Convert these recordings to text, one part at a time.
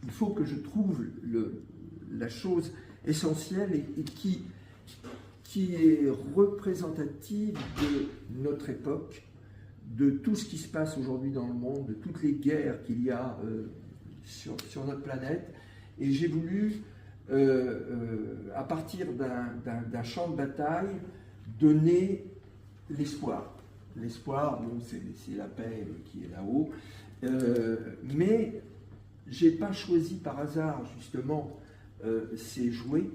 il faut que je trouve la chose essentielle et qui est représentative de notre époque, de tout ce qui se passe aujourd'hui dans le monde, de toutes les guerres qu'il y a sur notre planète. Et j'ai voulu, à partir d'un champ de bataille, donner l'espoir. L'espoir, bon, c'est la paix qui est là-haut. Mais je n'ai pas choisi par hasard, justement, ces jouets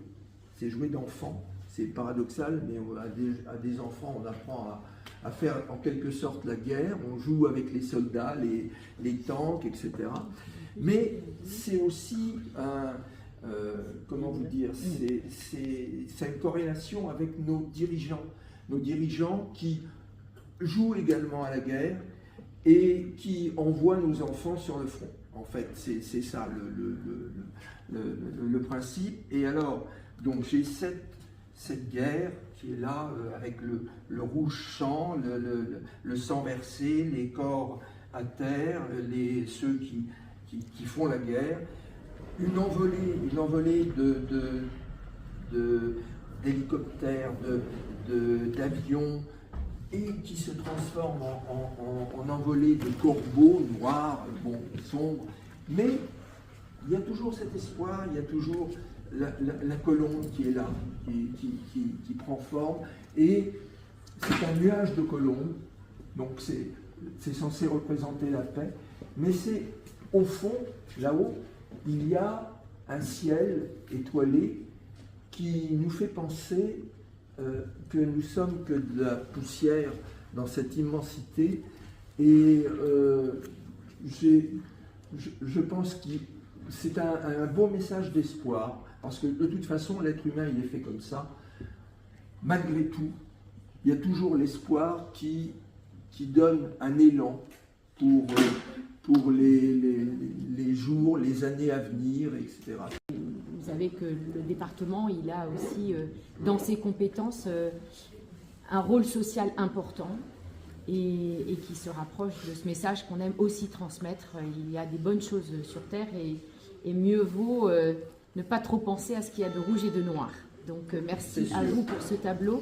d'enfants. C'est paradoxal, mais à des enfants, on apprend à faire en quelque sorte la guerre. On joue avec les soldats, les tanks, etc. Mais c'est aussi comment vous dire, c'est une corrélation avec nos dirigeants qui jouent également à la guerre et qui envoient nos enfants sur le front. En fait, c'est ça le principe. Et alors, donc j'ai cette guerre qui est là, avec le rouge sang, le sang versé, les corps à terre, ceux qui font la guerre, une envolée d'hélicoptères, d'avions, et qui se transforme en envolée de corbeaux noirs, bon, sombres. Mais il y a toujours cet espoir, il y a toujours la colombe qui est là, qui prend forme, et c'est un nuage de colombes, donc c'est censé représenter la paix, mais c'est au fond, là-haut, il y a un ciel étoilé qui nous fait penser que nous sommes que de la poussière dans cette immensité, et je pense que c'est un beau message d'espoir, parce que de toute façon l'être humain il est fait comme ça. Malgré tout, il y a toujours l'espoir qui donne un élan pour les jours, les années à venir, etc. Vous savez que le département, il a aussi, dans ses compétences, un rôle social important et qui se rapproche de ce message qu'on aime aussi transmettre. Il y a des bonnes choses sur Terre et mieux vaut ne pas trop penser à ce qu'il y a de rouge et de noir. Donc merci à vous pour ce tableau.